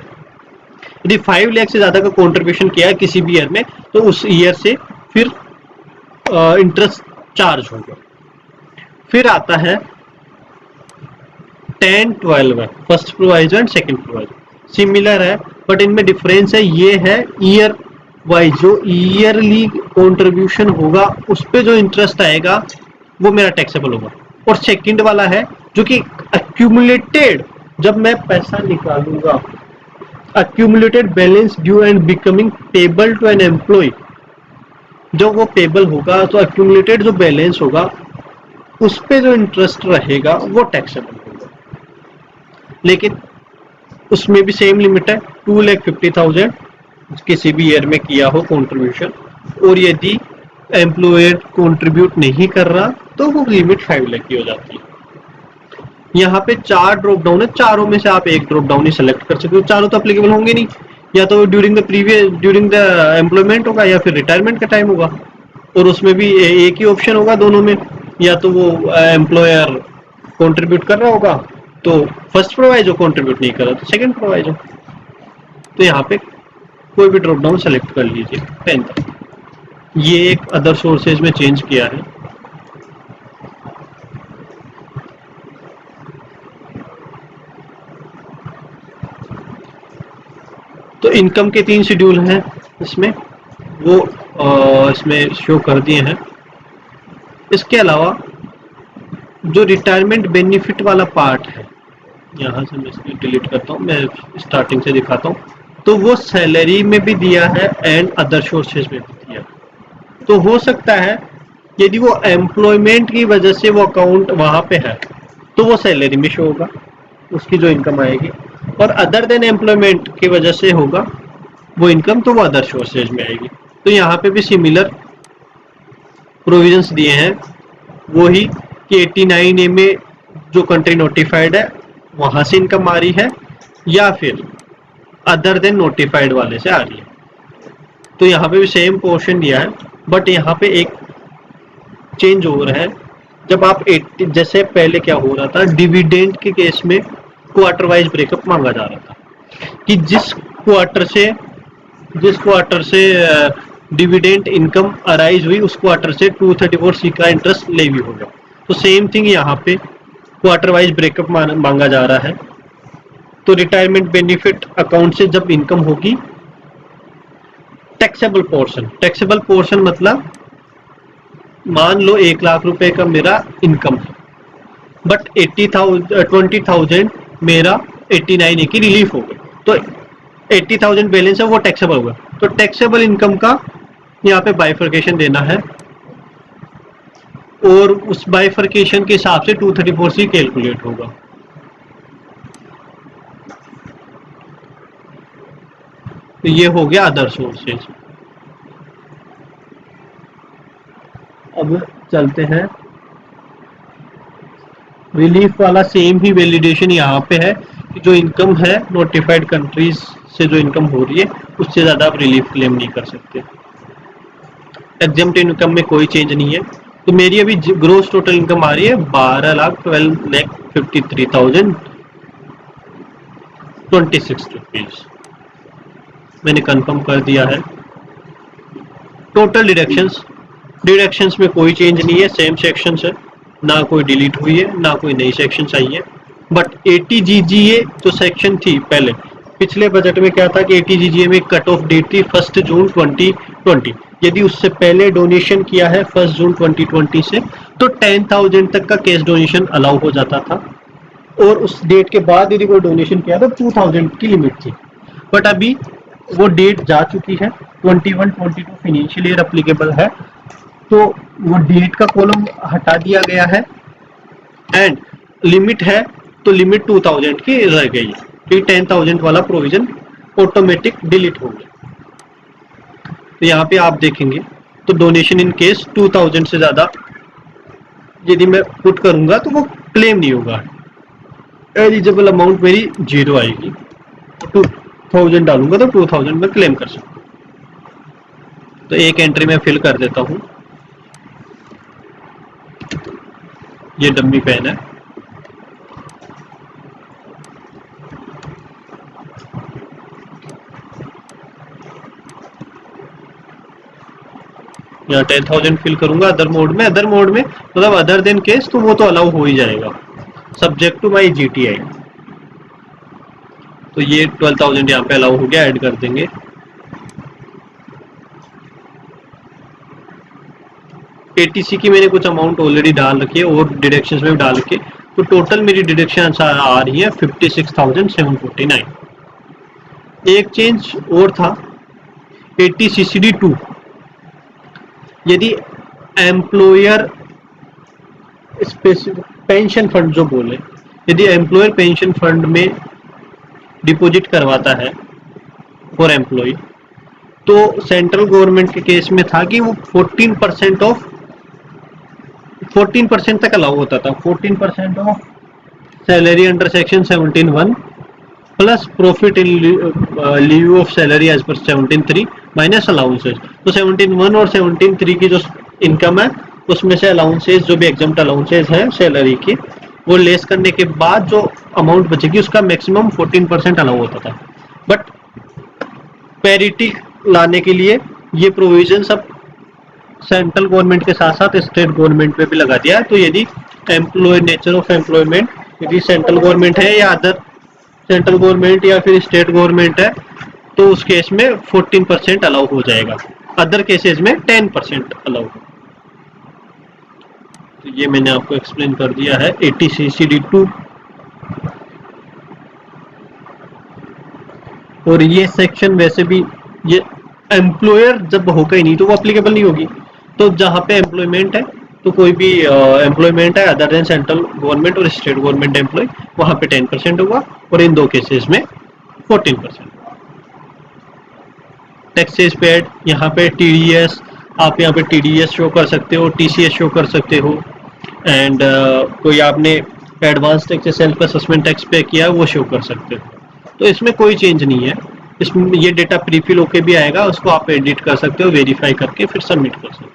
यदि 5 लाख से ज्यादा का कंट्रीब्यूशन किया है किसी भी ईयर में, तो उस ईयर से फिर इंटरेस्ट चार्ज होगा। फिर आता है 10-12 है, first proviso and second proviso similar है, बट इनमें डिफरेंस है, ये है ईयर वाइज, जो ईयरली कंट्रीब्यूशन होगा उस पे जो इंटरेस्ट आएगा वो मेरा टैक्सेबल होगा। और सेकंड वाला है जो कि अक्यूमुलेटेड, जब मैं पैसा निकालूंगा, accumulated balance due and becoming payable to an employee, जो वो पेबल होगा तो अक्यूमुलेटेड जो बैलेंस होगा उस पे जो इंटरेस्ट रहेगा वो टैक्सेबल होगा। लेकिन उसमें भी सेम लिमिट है, 2,50,000 किसी भी ईयर में किया हो कंट्रीब्यूशन, और यदि एम्प्लॉयर कंट्रीब्यूट नहीं कर रहा तो वो लिमिट 5 लाख की हो जाती है। यहाँ पे 4 ड्रॉप डाउन है, चारों में से आप एक ड्रॉप डाउन ही सेलेक्ट कर सकते हो, चारों तो अप्लीकेबल होंगे नहीं, या तो ड्यूरिंग द एम्प्लॉयमेंट होगा या फिर रिटायरमेंट का टाइम होगा, और उसमें भी एक ही ऑप्शन होगा दोनों में, या तो वो एम्प्लॉयर कंट्रीब्यूट कर रहा होगा तो फर्स्ट प्रोवाइजो, कंट्रीब्यूट नहीं कर रहा तो सेकंड प्रोवाइजो। तो यहाँ पे कोई भी ड्रॉप डाउन सेलेक्ट कर लीजिए। 10 ये एक अदर सोर्सेज में चेंज किया है। तो इनकम के 3 शेड्यूल हैं इसमें, वो इसमें शो कर दिए हैं। इसके अलावा जो रिटायरमेंट बेनिफिट वाला पार्ट है, यहाँ से मैं इसको डिलीट करता हूँ, मैं स्टार्टिंग से दिखाता हूँ। तो वो सैलरी में भी दिया है एंड अदर सोर्सेज में भी दिया है। तो हो सकता है यदि वो एम्प्लॉयमेंट की वजह से वो अकाउंट वहाँ पे है तो वो सैलरी में शो होगा, उसकी जो इनकम आएगी, और अदर देन एम्प्लॉयमेंट की वजह से होगा वो इनकम, तो वो अदर सोर्सेज में आएगी। तो यहाँ पे भी सिमिलर प्रोविजंस दिए हैं, वही कि 89A में जो कंट्री नोटिफाइड है वहाँ से इनकम आ रही है या फिर अदर देन नोटिफाइड वाले से आ रही है। तो यहाँ पे भी सेम पोर्शन दिया है, बट यहाँ पे एक चेंज ओवर है। जब आप 80, जैसे पहले क्या हो रहा था, डिविडेंड के केस में क्वार्टर वाइज ब्रेकअप मांगा जा रहा था कि जिस क्वार्टर से डिविडेंड इनकम अराइज हुई उस क्वार्टर से 234C का इंटरेस्ट लेवी होगा। तो सेम थिंग यहाँ पे क्वार्टर वाइज ब्रेकअप मांगा जा रहा है। तो रिटायरमेंट बेनिफिट अकाउंट से जब इनकम होगी, टैक्सेबल पोर्शन मतलब मान लो 1 लाख रुपए का मेरा इनकम है, बट 20,000 मेरा 89A की रिलीफ हो गई, तो 80,000 बैलेंस है वो टैक्सेबल होगा। तो टैक्सेबल इनकम का यहाँ पे बाइफर्केशन देना है, और उस बाइफर्केशन के हिसाब से 234C कैलकुलेट होगा। तो ये हो गया अदर सोर्सेज। अब चलते हैं, रिलीफ वाला सेम ही वैलिडेशन यहाँ पे है कि जो इनकम है नोटिफाइड कंट्रीज से जो इनकम हो रही है उससे ज़्यादा आप रिलीफ क्लेम नहीं कर सकते। एग्जम्प्ट इनकम में कोई चेंज नहीं है। तो मेरी अभी ग्रोस टोटल इनकम आ रही है 12,12,53,026 रुपीज। मैंने कंफर्म कर दिया है। टोटल डिडक्शंस में कोई चेंज नहीं है, सेम सेक्शन है, ना कोई डिलीट हुई है ना कोई नई सेक्शन आई है। बट ATGGA जो सेक्शन थी पहले पिछले बजट में क्या था कि ATGGA में कट ऑफ डेट थी 1 जून 2020। यदि उससे पहले डोनेशन किया है 1 जून 2020 से तो 10,000 तक का कैश डोनेशन अलाउ हो जाता था, और उस डेट के बाद यदि कोई डोनेशन किया तो 2,000 की लिमिट थी। बट अभी वो डेट जा चुकी है, 21-22 फिनेंशियल ईयर अप्लीकेबल है, तो वो डेट का कॉलम हटा दिया गया है एंड लिमिट है तो लिमिट 2,000 की रह गई है, क्योंकि 10,000 वाला प्रोविजन ऑटोमेटिक डिलीट हो गया। तो यहाँ पे आप देखेंगे तो डोनेशन इन केस 2,000 से ज़्यादा यदि मैं पुट करूँगा तो वो क्लेम नहीं होगा, एलिजिबल अमाउंट मेरी 0 आएगी। 2,000 डालूंगा तो 2,000 में क्लेम कर सकता हूँ। तो एक एंट्री में फिल कर देता हूँ, ये डम्मी पेन है। यहाँ 10,000 फिल करूंगा अदर मोड में। अदर मोड में मतलब अदर देन केस तो वो तो अलाउ हो ही जाएगा, सब्जेक्ट टू माई GTI। तो ये 12,000 यहाँ पे अलाउ हो गया, ऐड कर देंगे। ATC की मैंने कुछ अमाउंट ऑलरेडी डाल रखी है और डिडक्शंस में भी डाल रखी है, तो टोटल मेरी डिडक्शन आ रही है 56,749। एक चेंज और था, ATCCD2 यदि एम्प्लॉयर स्पेसिफिक पेंशन फंड जो बोले, यदि एम्प्लॉयर पेंशन फंड में डिपॉजिट करवाता है फॉर एम्प्लॉय, तो सेंट्रल गवर्नमेंट के केस में था कि वो 14% तक अलाउ होता था। 14% of salary under section 17(1) plus profit in lieu of salary as per 17(3) minus allowances. तो 17(1) और 17(3) की जो इनकम है उसमें से अलाउंसेज जो भी एग्जम्प्ट अलाउंसेज है सैलरी की, वो लेस करने के बाद जो अमाउंट बचेगी उसका मैक्सिमम 14% अलाउ होता था। बट पैरिटी लाने के लिए ये प्रोविजन सब सेंट्रल गवर्नमेंट के साथ साथ स्टेट गवर्नमेंट पे भी लगा दिया है। तो यदि एम्प्लॉय नेचर ऑफ एम्प्लॉयमेंट यदि सेंट्रल गवर्नमेंट है या अदर सेंट्रल गवर्नमेंट या फिर स्टेट गवर्नमेंट है तो उस केस में 14% अलाउ हो जाएगा, अदर केसेस में 10% अलाउ। तो ये मैंने आपको एक्सप्लेन कर दिया है ATCCD2। और ये सेक्शन वैसे भी ये एम्प्लॉयर जब होगा ही नहीं तो वो अप्लीकेबल नहीं होगी। तो जहाँ पे एम्प्लॉयमेंट है तो कोई भी एम्प्लॉयमेंट है अदर देन सेंट्रल गवर्नमेंट और स्टेट गवर्नमेंट एम्प्लॉय, वहाँ पे 10% होगा, और इन दो केसेस में 14%। टैक्सेस पेड, यहाँ पे TDS, आप यहाँ पे TDS शो कर सकते हो, TCS शो कर सकते हो, एंड कोई आपने advance tax self assessment tax पे किया वो शो कर सकते हो। तो इसमें कोई चेंज नहीं है। इसमें ये डेटा प्रीफिल होके भी आएगा, उसको आप एडिट कर सकते हो, वेरीफाई करके फिर सबमिट कर सकते हो।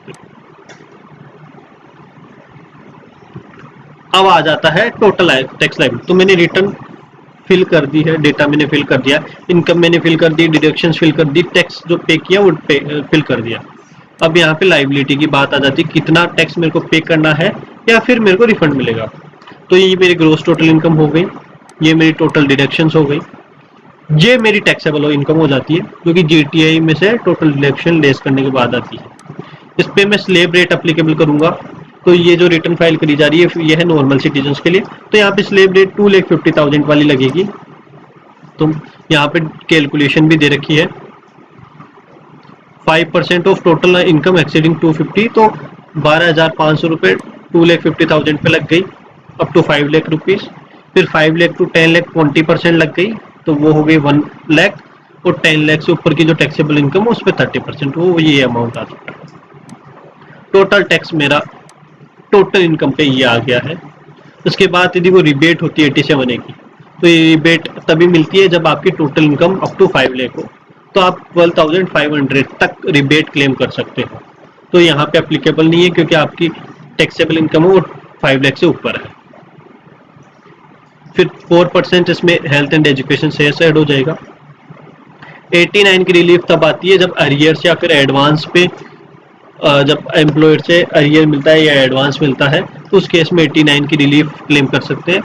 अब आ जाता है टोटल टैक्स लायबिलिटी। तो मैंने रिटर्न फिल कर दी है, डेटा मैंने फिल कर दिया, इनकम मैंने फिल कर दी, डिडक्शंस फिल कर दी, टैक्स जो पे किया वो फिल कर दिया। अब यहाँ पे लाइबिलिटी की बात आ जाती है, कितना टैक्स मेरे को पे करना है या फिर मेरे को रिफंड मिलेगा। तो ये मेरी ग्रोस टोटल इनकम हो गई, ये मेरी टोटल डिडक्शंस हो गई, ये मेरी टैक्सेबल इनकम हो जाती है जो कि GTI में से टोटल डिडक्शन लेस करने के बाद आती है। इस पे मैं स्लेब रेट अप्लीकेबल करूंगा। तो ये जो रिटर्न फाइल करी जा रही है ये है नॉर्मल सिटीजन्स के लिए, तो यहाँ पे स्लेब रेट 2,50,000 वाली लगेगी। तो यहाँ पे कैलकुलेशन भी दे रखी है, 5% ऑफ टोटल इनकम एक्सीडिंग 250, तो 12,500 रुपये 2,50,000 पे लग गई, अप टू 5 लाख रुपीज़। फिर 5 लाख टू 10 लाख 20% लग गई, तो वो हो गई 1 लाख, और 10 लाख से ऊपर की जो टैक्सेबल इनकम है उस पर 30%, वो ये अमाउंट आ चुका है। टोटल टैक्स मेरा टोटल इनकम पे ये आ गया है। उसके बाद यदि वो रिबेट होती है 87A की, तो ये रिबेट तभी मिलती है जब आपकी total income up to 5 lakh हो, तो आप 12,500 तक रिबेट क्लेम कर सकते हो। तो यहाँ पे अप्लीकेबल नहीं है क्योंकि आपकी टैक्सेबल इनकम वो 5 लाख से ऊपर है। फिर 4% इसमें हेल्थ एंड एजुकेशन से ऐड हो जाएगा। 89 की रिलीफ तब आती है जब अरियर्स या फिर एडवांस पे जब एम्प्लॉयर से अरियर मिलता है या एडवांस मिलता है, तो उस केस में 89 की रिलीफ क्लेम कर सकते हैं।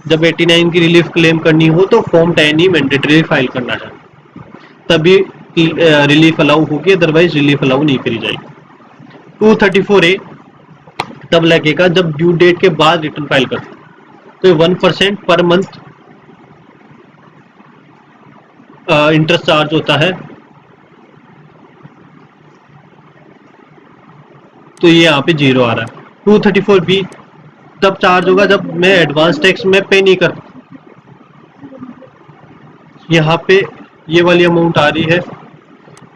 जब 89 की रिलीफ क्लेम करनी हो तो फॉर्म 10 ही मैंडेटरी फाइल करना है, तभी रिलीफ अलाउ होगी, अदरवाइज रिलीफ अलाउ नहीं करी जाएगी। 234A तब लगेगा जब ड्यू डेट के बाद रिटर्न फाइल कर, तो 1% पर मंथ इंटरेस्ट चार्ज होता है, तो ये यहाँ पे 0 आ रहा है। 234B तब चार्ज होगा जब मैं एडवांस टैक्स में पे नहीं कर, यहाँ पे ये वाली अमाउंट आ रही है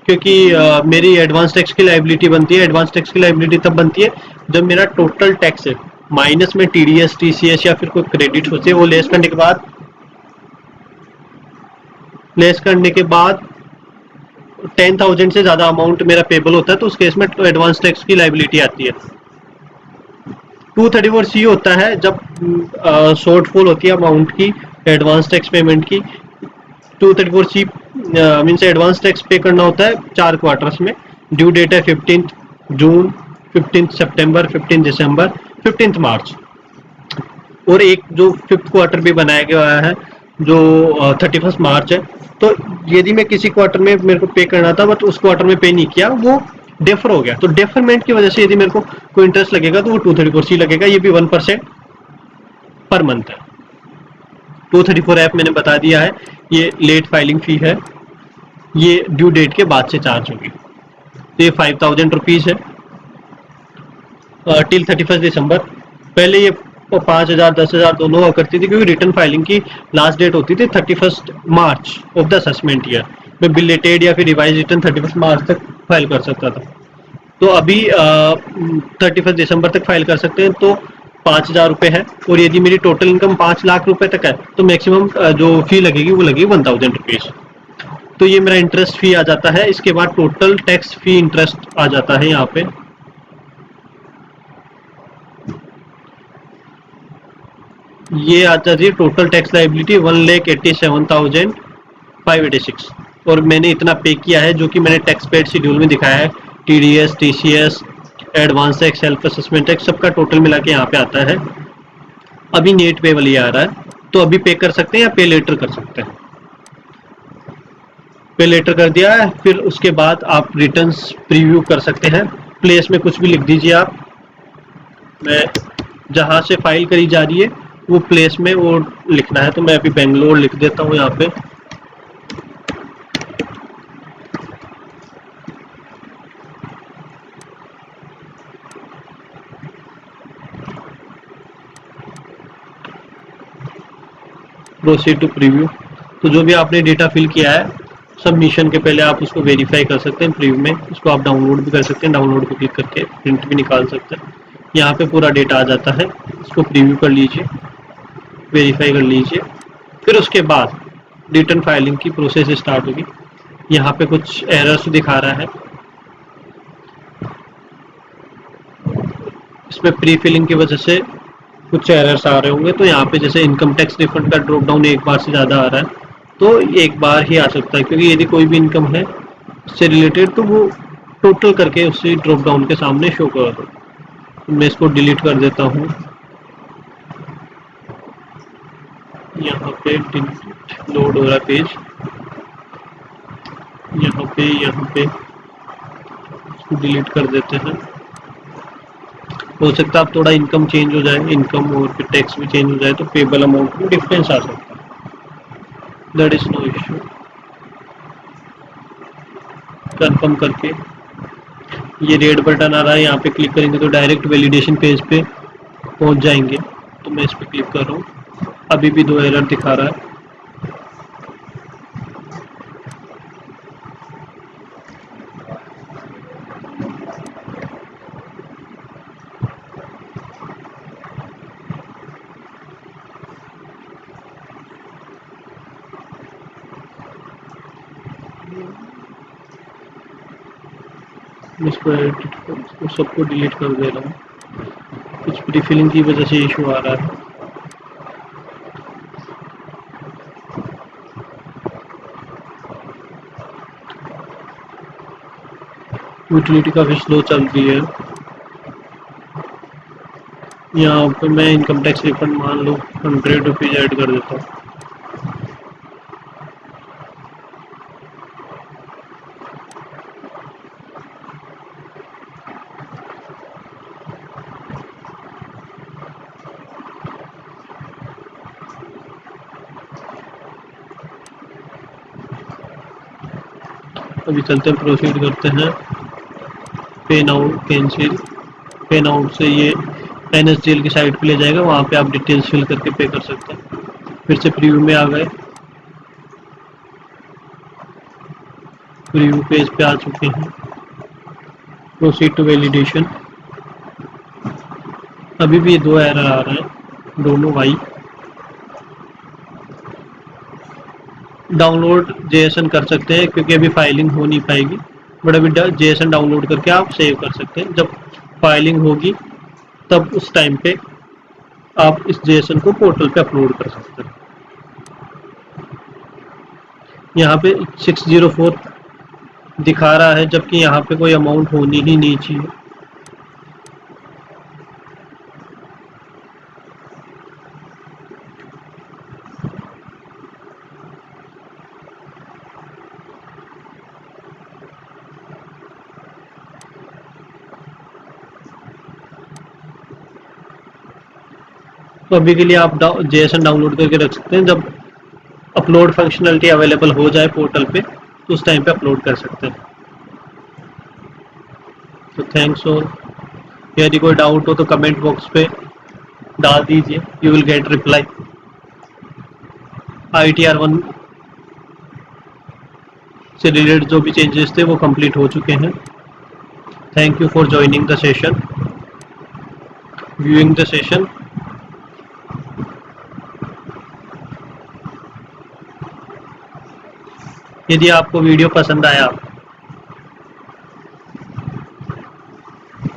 क्योंकि मेरी एडवांस टैक्स की लाइबिलिटी बनती है। एडवांस टैक्स की लाइबिलिटी तब बनती है जब मेरा टोटल टैक्स है माइनस में TDS TCS या फिर कोई क्रेडिट होते हैं, वो लेस करने के बाद 10,000 से ज़्यादा अमाउंट मेरा पेबल होता है, तो उस केस में एडवांस टैक्स की लाइबिलिटी आती है। 234C होता है जब शॉर्टफॉल होती है अमाउंट की एडवांस टैक्स पेमेंट की। 234C मीन्स एडवांस टैक्स पे करना होता है 4 क्वार्टर्स में। ड्यू डेट है 15 जून, 15 सितंबर, 15 दिसंबर, 15 मार्च, और एक जो 5th क्वार्टर भी बनाया गया है जो 31 मार्च है। तो यदि मैं किसी क्वार्टर में मेरे को पे करना था बट उस क्वार्टर में पे नहीं किया, वो डेफर हो गया, तो डेफरमेंट की वजह से यदि मेरे को कोई इंटरेस्ट लगेगा तो वो 234C लगेगा। ये भी 1% पर मंथ है। 234F मैंने बता दिया है, ये लेट फाइलिंग फी है, ये ड्यू डेट के बाद से चार्ज होगी। तो ये 5,000 रुपीज़ है टिल 31 दिसंबर। पहले ये 5,000 10,000 दोनों हुआ करती थी क्योंकि रिटर्न फाइलिंग की लास्ट डेट होती थी 31 मार्च ऑफ द असेसमेंट ईयर। मैं बिलेटेड या फिर रिवाइज रिटर्न 31 मार्च तक फाइल कर सकता था। तो अभी 31 दिसंबर तक फाइल कर सकते हैं, तो 5,000 रुपये है। और यदि मेरी टोटल इनकम 5 लाख रुपए तक है तो मैक्सिमम जो फी लगेगी वो लगेगी 1,000 रुपीज़। तो ये मेरा इंटरेस्ट फी आ जाता है। इसके बाद टोटल टैक्स फी इंटरेस्ट आ जाता है यहाँ पे। ये आ जाती है टोटल टैक्स लाइबिलिटी 1,87,586, और मैंने इतना पे किया है जो कि मैंने टैक्स पेड शेड्यूल में दिखाया है। TDS TCS advance tax self assessment tax सबका टोटल मिला के यहाँ पे आता है। अभी नेट पे वाली आ रहा है, तो अभी पे कर सकते हैं या पे लेटर कर सकते हैं। पे लेटर कर दिया है, फिर उसके बाद आप रिटर्न्स प्रीव्यू कर सकते हैं। प्लेस में कुछ भी लिख दीजिए आप, मैं जहाँ से फाइल करी जा रही है वो प्लेस में वो लिखना है, तो मैं अभी बेंगलोर लिख देता हूँ यहाँ पे। Proceed to preview. तो जो भी आपने डेटा फिल किया है सबमिशन के पहले आप उसको वेरीफाई कर सकते हैं प्रीव्यू में। उसको आप डाउनलोड भी कर सकते हैं, डाउनलोड पे क्लिक करके प्रिंट भी निकाल सकते हैं। यहाँ पे पूरा डेटा आ जाता है, इसको प्रीव्यू कर लीजिए, वेरीफाई कर लीजिए। फिर उसके बाद रिटर्न फाइलिंग की प्रोसेस स्टार्ट होगी। यहाँ पे कुछ एरर्स दिखा रहा है, इसमें प्री फिलिंग की वजह से कुछ एरर्स आ रहे होंगे। तो यहाँ पे जैसे इनकम टैक्स रिफंड का ड्रॉप डाउन एक बार से ज़्यादा आ रहा है, तो एक बार ही आ सकता है, क्योंकि यदि कोई भी इनकम है उससे रिलेटेड तो वो टोटल करके उसी ड्रॉप डाउन के सामने शो कर दो। तो मैं इसको डिलीट कर देता हूँ। यहाँ पे डिलीट लोड हो रहा है पेज, यहाँ पे इसको डिलीट कर देते हैं। हो सकता है अब थोड़ा इनकम चेंज हो जाए, इनकम और फिर टैक्स भी चेंज हो जाए तो पेबल अमाउंट में डिफरेंस आ सकता है। That is no issue. Confirm करके ये रेड बटन आ रहा है, यहाँ पे क्लिक करेंगे तो डायरेक्ट वैलिडेशन पेज पे पहुँच जाएंगे। तो मैं इस पर क्लिक कर रहा हूँ, अभी भी 2 एरर दिखा रहा है। इसको एडिट कर, इसको सबको डिलीट कर दे रहा हूँ, कुछ प्रीफिलिंग की वजह से इशू आ रहा है। यूटिलिटी काफ़ी स्लो चल रही है। यहाँ पे मैं इनकम टैक्स रिफंड मान लो 100 रुपीज़ ऐड कर देता हूँ। अभी चलते हैं, प्रोसीड करते हैं। पे नाउ कैंसिल। पे नाउ से ये NSDL की साइट पे ले जाएगा, वहाँ पे आप डिटेल्स फिल करके पे कर सकते हैं। फिर से प्रीव्यू में आ गए, प्रीव्यू पेज पे आ चुके हैं। Proceed to validation. अभी भी 2 एरर आ रहे हैं, दोनों वाई। डाउनलोड JSON कर सकते हैं क्योंकि अभी फाइलिंग हो नहीं पाएगी, बट अभी JSON डाउनलोड करके आप सेव कर सकते हैं। जब फाइलिंग होगी तब उस टाइम पे आप इस JSON को पोर्टल पे अपलोड कर सकते हैं। यहाँ पे 604 दिखा रहा है, जबकि यहाँ पे कोई अमाउंट होनी ही नहीं चाहिए। तो अभी के लिए आप JSON डाउनलोड करके रख सकते हैं, जब अपलोड फंक्शनलिटी अवेलेबल हो जाए पोर्टल पे तो उस टाइम पे अपलोड कर सकते हैं। तो थैंक्स। और यदि कोई डाउट हो तो कमेंट बॉक्स पे डाल दीजिए, you will get reply. ITR1 से रिलेटेड जो भी चेंजेस थे वो कंप्लीट हो चुके हैं। Thank you for joining the session, viewing the session. यदि आपको वीडियो पसंद आया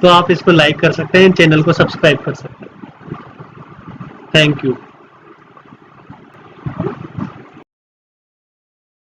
तो आप इसको लाइक कर सकते हैं, चैनल को सब्सक्राइब कर सकते हैं। Thank you.